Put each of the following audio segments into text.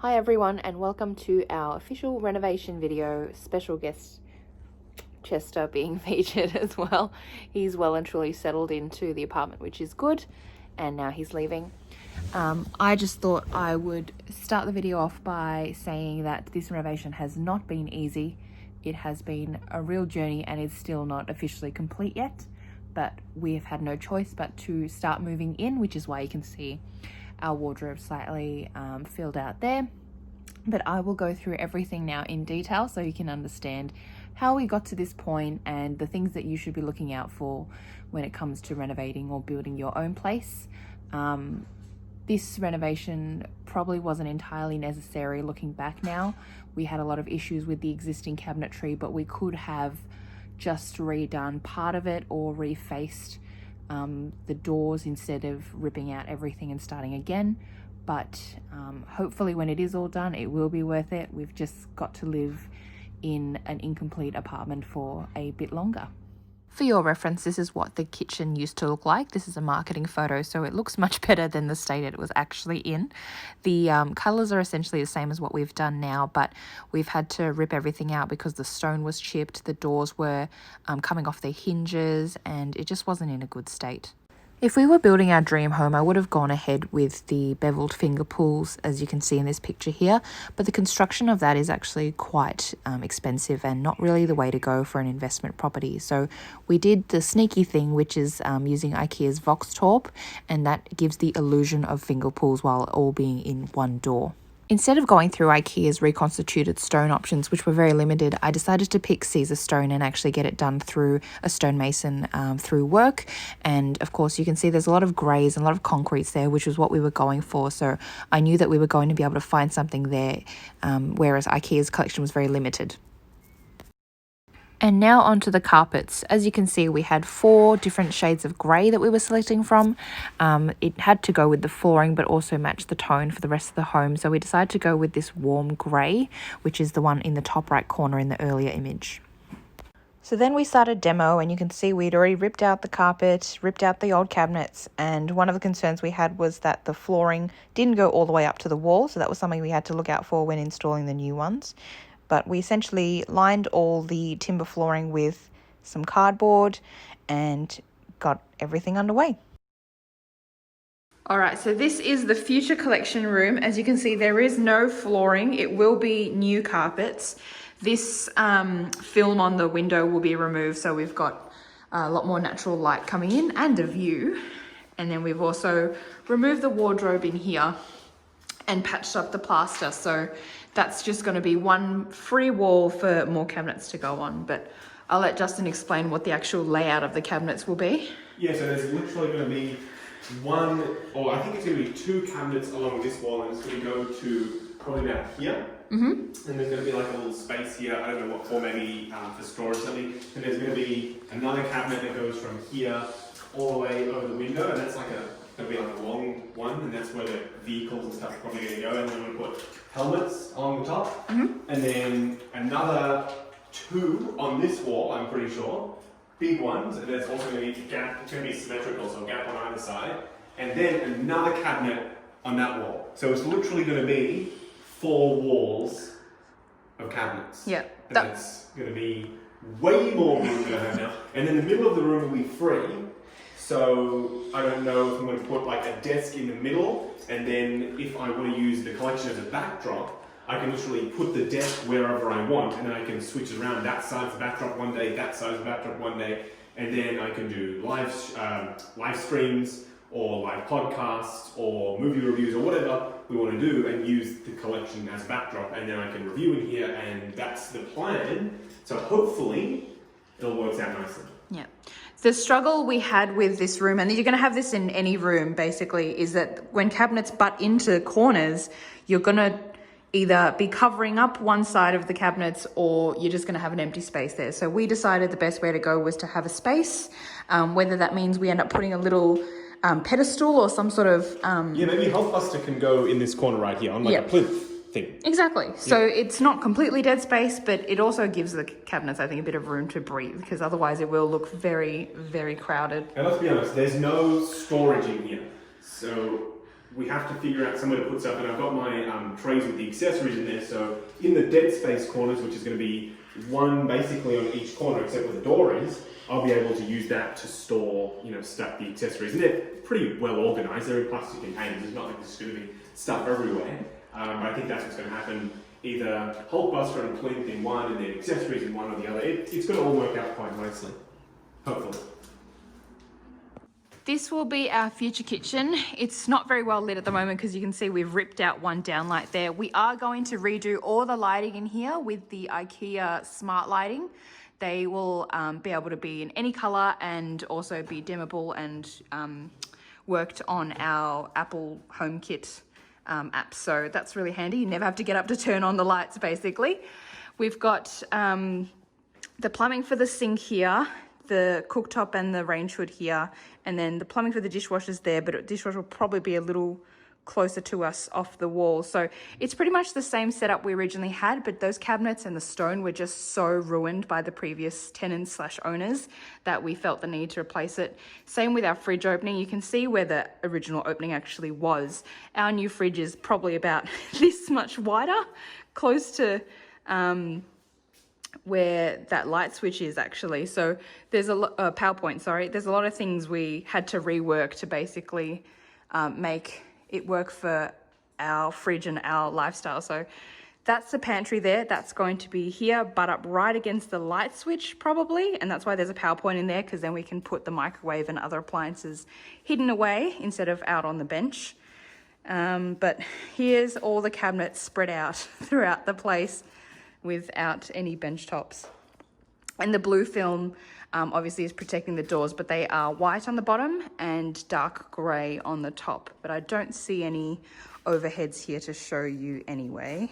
Hi everyone, and welcome to our official renovation video. Special guest Chester being featured as well. He's well and truly settled into the apartment, which is good, and now he's leaving. I just thought I would start the video off by saying that this renovation has not been easy. It has been a real journey and is still not officially complete yet, but we have had no choice but to start moving in, which is why you can see our wardrobe slightly filled out there. But I will go through everything now in detail so you can understand how we got to this point and the things that you should be looking out for when it comes to renovating or building your own place. This renovation probably wasn't entirely necessary looking back now. We had a lot of issues with the existing cabinetry, but we could have just redone part of it or refaced the doors instead of ripping out everything and starting again. But hopefully when it is all done, it will be worth it. We've just got to live in an incomplete apartment for a bit longer. For your reference, this is what the kitchen used to look like. This is a marketing photo, so it looks much better than the state it was actually in. The colours are essentially the same as what we've done now, but we've had to rip everything out because the stone was chipped, the doors were coming off their hinges, and it just wasn't in a good state. If we were building our dream home, I would have gone ahead with the beveled finger pulls, as you can see in this picture here, but the construction of that is actually quite expensive and not really the way to go for an investment property. So we did the sneaky thing, which is using IKEA's Voxtorp, and that gives the illusion of finger pulls while all being in one door. Instead of going through IKEA's reconstituted stone options, which were very limited, I decided to pick Caesar stone and actually get it done through a stonemason through work. And of course, you can see there's a lot of greys and a lot of concretes there, which was what we were going for. So I knew that we were going to be able to find something there, whereas IKEA's collection was very limited. And now onto the carpets. As you can see, we had 4 different shades of grey that we were selecting from. It had to go with the flooring, but also match the tone for the rest of the home. So we decided to go with this warm grey, which is the one in the top right corner in the earlier image. So then we started demo, and you can see we'd already ripped out the carpet, ripped out the old cabinets, and one of the concerns we had was that the flooring didn't go all the way up to the wall, so that was something we had to look out for when installing the new ones. But we essentially lined all the timber flooring with some cardboard and got everything underway. All right, so this is the future collection room. As you can see, there is no flooring. It will be new carpets. This film on the window will be removed, so we've got a lot more natural light coming in and a view. And then we've also removed the wardrobe in here and patched up the plaster, so that's just going to be one free wall for more cabinets to go on. But I'll let Justin explain what the actual layout of the cabinets will be. Yeah, so there's literally going to be one, or I think it's going to be 2 cabinets along this wall, and it's going to go to probably about here. And there's going to be like a little space here, I don't know what for, maybe for storage or something. And there's going to be another cabinet that goes from here all the way over the window, and that's like going to be like a long one, and that's where the vehicles and stuff are probably going to go. And then we're going to put helmets along the top, and then another 2 on this wall, I'm pretty sure, big ones, and there's also going to be a gap. It's going to be symmetrical, so a gap on either side, and then another cabinet on that wall. So it's literally going to be 4 walls of cabinets. Yeah, and that's going to be way more room than I have now. And then the middle of the room will be free. So I don't know if I'm going to put like a desk in the middle, and then if I want to use the collection as a backdrop, I can literally put the desk wherever I want, and then I can switch it around. That side's the backdrop one day, that side's the backdrop one day, and then I can do live streams or live podcasts or movie reviews or whatever we want to do, and use the collection as backdrop, and then I can review in here, and that's the plan. So hopefully it all works out nicely. Yeah. The struggle we had with this room, and you're going to have this in any room basically, is that when cabinets butt into corners, you're going to either be covering up one side of the cabinets, or you're just going to have an empty space there. So we decided the best way to go was to have a space, whether that means we end up putting a little pedestal or some sort of... Yeah, maybe Healthbuster can go in this corner right here on like a plinth thing. Exactly. So it's not completely dead space, but it also gives the cabinets, I think, a bit of room to breathe, because otherwise it will look very, very crowded. And let's be honest, there's no storage in here. So we have to figure out somewhere to put stuff, and I've got my trays with the accessories in there, so in the dead space corners, which is going to be one basically on each corner except where the door is, I'll be able to use that to store, you know, stack the accessories. And they're pretty well organised, they're in plastic containers, it's not like there's going to be stuff everywhere. But I think that's what's going to happen, either Hulkbuster and Plinth in one and then accessories in one or the other. It's going to all work out quite nicely, hopefully. This will be our future kitchen. It's not very well lit at the moment because you can see we've ripped out one downlight there. We are going to redo all the lighting in here with the IKEA smart lighting. They will be able to be in any color and also be dimmable and worked on our Apple HomeKit app. So that's really handy. You never have to get up to turn on the lights basically. We've got the plumbing for the sink here, the cooktop and the range hood here, and then the plumbing for the dishwasher's there, but the dishwasher will probably be a little closer to us off the wall. So it's pretty much the same setup we originally had, but those cabinets and the stone were just so ruined by the previous tenants / owners that we felt the need to replace it. Same with our fridge opening. You can see where the original opening actually was. Our new fridge is probably about this much wider, close to where that light switch is actually. So there's a PowerPoint, sorry. There's a lot of things we had to rework to basically make it work for our fridge and our lifestyle. So that's the pantry there. That's going to be here, butt up right against the light switch probably. And that's why there's a PowerPoint in there, because then we can put the microwave and other appliances hidden away instead of out on the bench. But here's all the cabinets spread out throughout the place without any bench tops. And the blue film obviously is protecting the doors, but they are white on the bottom and dark grey on the top. But I don't see any overheads here to show you anyway.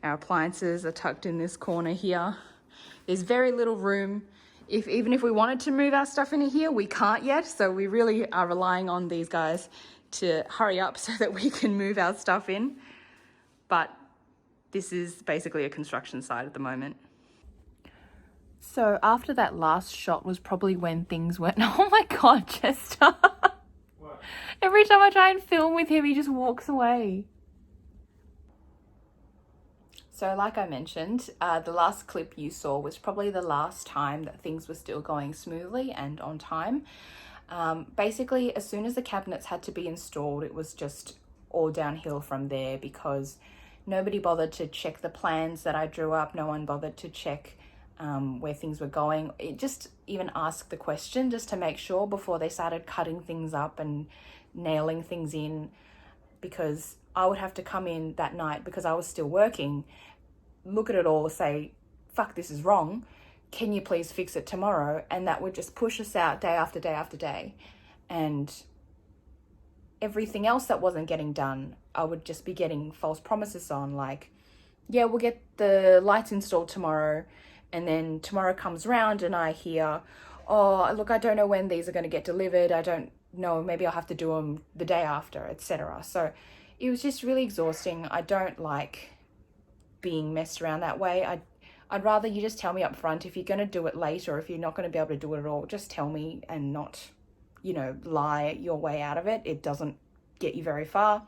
Our appliances are tucked in this corner here. There's very little room. Even if we wanted to move our stuff into here, we can't yet. So we really are relying on these guys to hurry up so that we can move our stuff in. But this is basically a construction site at the moment. So after that last shot was probably when things went, oh my God, Chester. What? Every time I try and film with him, he just walks away. So like I mentioned, the last clip you saw was probably the last time that things were still going smoothly and on time. Basically, as soon as the cabinets had to be installed, it was just all downhill from there, because nobody bothered to check the plans that I drew up. No one bothered to check where things were going. It just even asked the question just to make sure before they started cutting things up and nailing things in, because I would have to come in that night because I was still working, look at it all, say, fuck, this is wrong. Can you please fix it tomorrow? And that would just push us out day after day after day. And everything else that wasn't getting done, I would just be getting false promises on, like, yeah, we'll get the lights installed tomorrow. And then tomorrow comes around and I hear, oh, look, I don't know when these are going to get delivered. I don't know, maybe I'll have to do them the day after, etc. So it was just really exhausting. I don't like being messed around that way. I'd rather you just tell me up front if you're going to do it late, or if you're not going to be able to do it at all, just tell me and not, you know, lie your way out of it. It doesn't get you very far.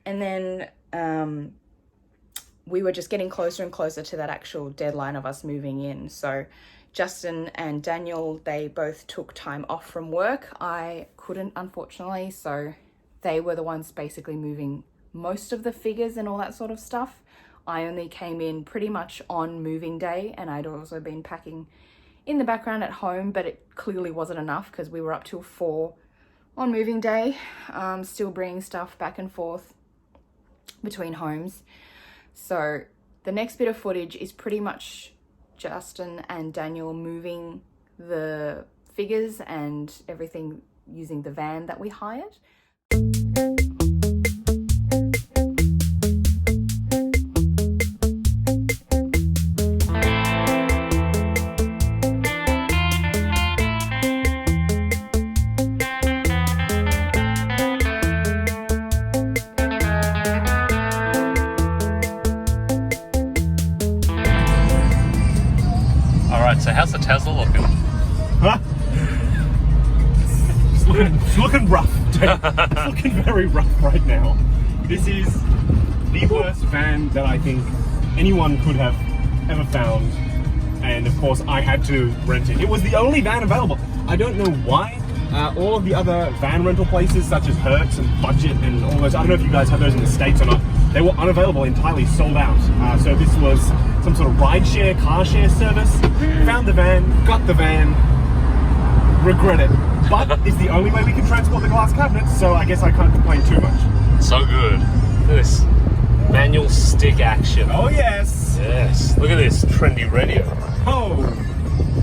And then we were just getting closer and closer to that actual deadline of us moving in. So Justin and Daniel, they both took time off from work. I couldn't, unfortunately, so they were the ones basically moving most of the figures and all that sort of stuff. I only came in pretty much on moving day, and I'd also been packing in the background at home, but it clearly wasn't enough because we were up till 4 on moving day, still bringing stuff back and forth between homes. So the next bit of footage is pretty much Justin and Daniel moving the figures and everything using the van that we hired. So how's the Tesla looking? Huh? It's looking rough. It's looking very rough right now. This is the worst van that I think anyone could have ever found. And of course, I had to rent it. It was the only van available. I don't know why. All of the other van rental places, such as Hertz and Budget and all those, I don't know if you guys have those in the States or not, they were unavailable, entirely sold out. So this was some sort of rideshare, car share service. Found the van, got the van, regret it. But it's the only way we can transport the glass cabinets, so I guess I can't complain too much. So good. Look at this. Manual stick action. Oh yes! Yes. Look at this trendy radio. Oh!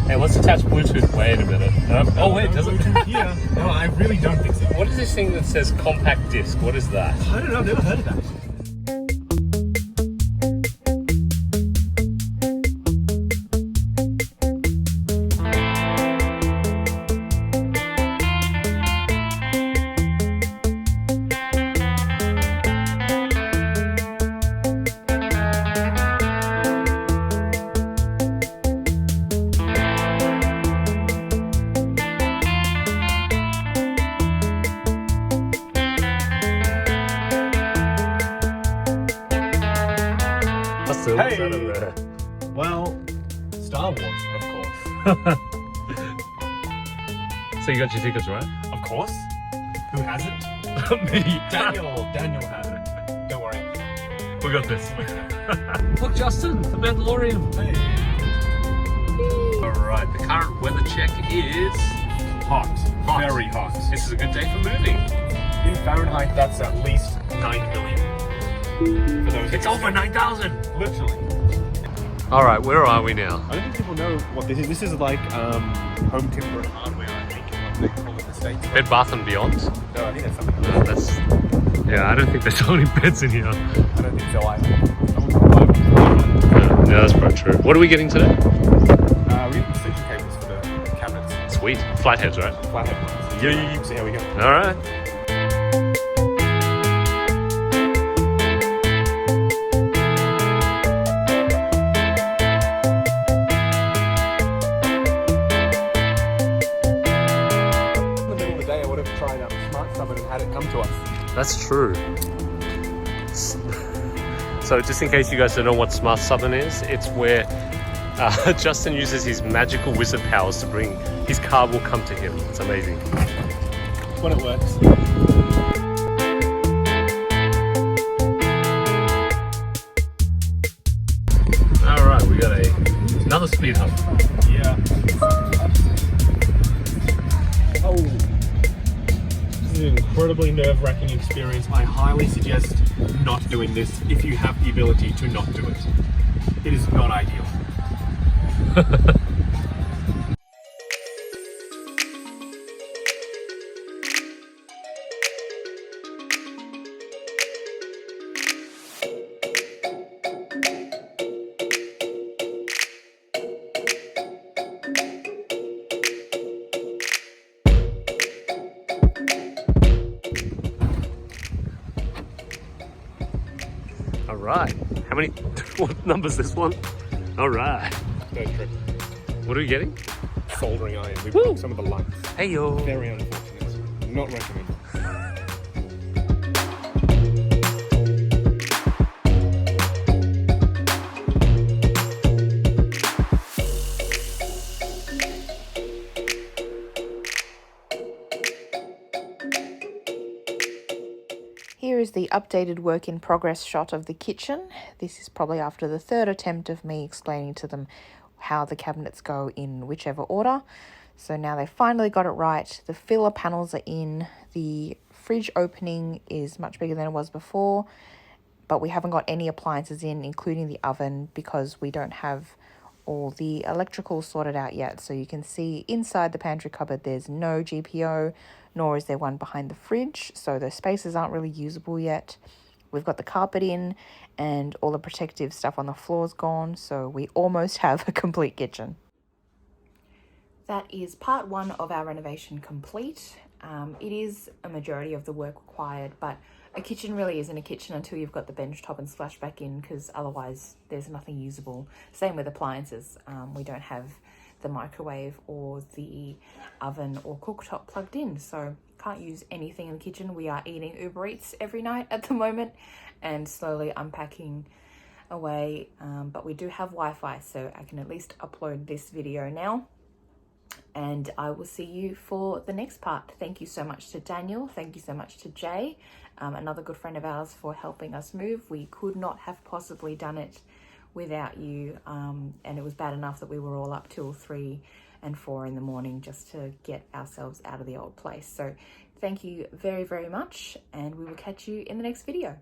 Hey, let's attach Bluetooth. Wait a minute. Oh wait, does it? Bluetooth here. No, I really don't think so. What is this thing that says compact disc? What is that? I don't know, I've never heard of that. Hey. Well, Star Wars, of course. So you got your tickets, right? Of course. Who hasn't? Me. Daniel has it. Don't worry. We got this. Look, Justin, the Mandalorian. Hey. Alright, the current weather check is Hot. Hot. Very hot. This is a good day for moving. In Fahrenheit, that's at least 9 million. For those It's over 9,000. Literally. Alright, where are we now? I don't think people know what this is. This is like home timber and hardware, I think, is what they call it in the States. Bed Bath and Beyond? No, I think that's something else. Yeah, I don't think there's so many beds in here. I don't think so either. Yeah, that's probably true. What are we getting today? We get extension cables for the cabinets. Sweet. Flatheads, right? Flathead ones. Yeah. See how we go. Alright. In the middle of the day, I would have tried Smart Summon and had it come to us. That's true. So just in case you guys don't know what Smart Summon is, it's where Justin uses his magical wizard powers to bring his car will come to him. It's amazing. When it works. Alright, we got another speed hump. Yeah. Oh. This is an incredibly nerve-wracking experience. I highly suggest not doing this if you have the ability to not do it. It is not ideal. Alright. How many? What number's this one? Alright. No trip. What are we getting? Soldering iron. We Woo! broke some of the lights. Hey yo. Very unfortunate. Not recommended. Here is the updated work in progress shot of the kitchen. This is probably after the third attempt of me explaining to them how the cabinets go in whichever order. So now they finally got it right. The filler panels are in. The fridge opening is much bigger than it was before, but we haven't got any appliances in, including the oven, because we don't have all the electrical sorted out yet. So you can see inside the pantry cupboard there's no GPO, nor is there one behind the fridge, so those spaces aren't really usable yet. We've got the carpet in and all the protective stuff on the floor's gone, so we almost have a complete kitchen. That is part one of our renovation complete. It is a majority of the work required, but a kitchen really isn't a kitchen until you've got the bench top and splashback in, because otherwise there's nothing usable. Same with appliances. We don't have the microwave or the oven or cooktop plugged in, so can't use anything in the kitchen. We are eating Uber Eats every night at the moment and slowly unpacking away, but we do have Wi-Fi, so I can at least upload this video now, and I will see you for the next part. Thank you so much to Daniel, thank you so much to Jay, another good friend of ours, for helping us move. We could not have possibly done it without you, and it was bad enough that we were all up till 3 and 4 in the morning just to get ourselves out of the old place. So thank you very, very much, and we will catch you in the next video.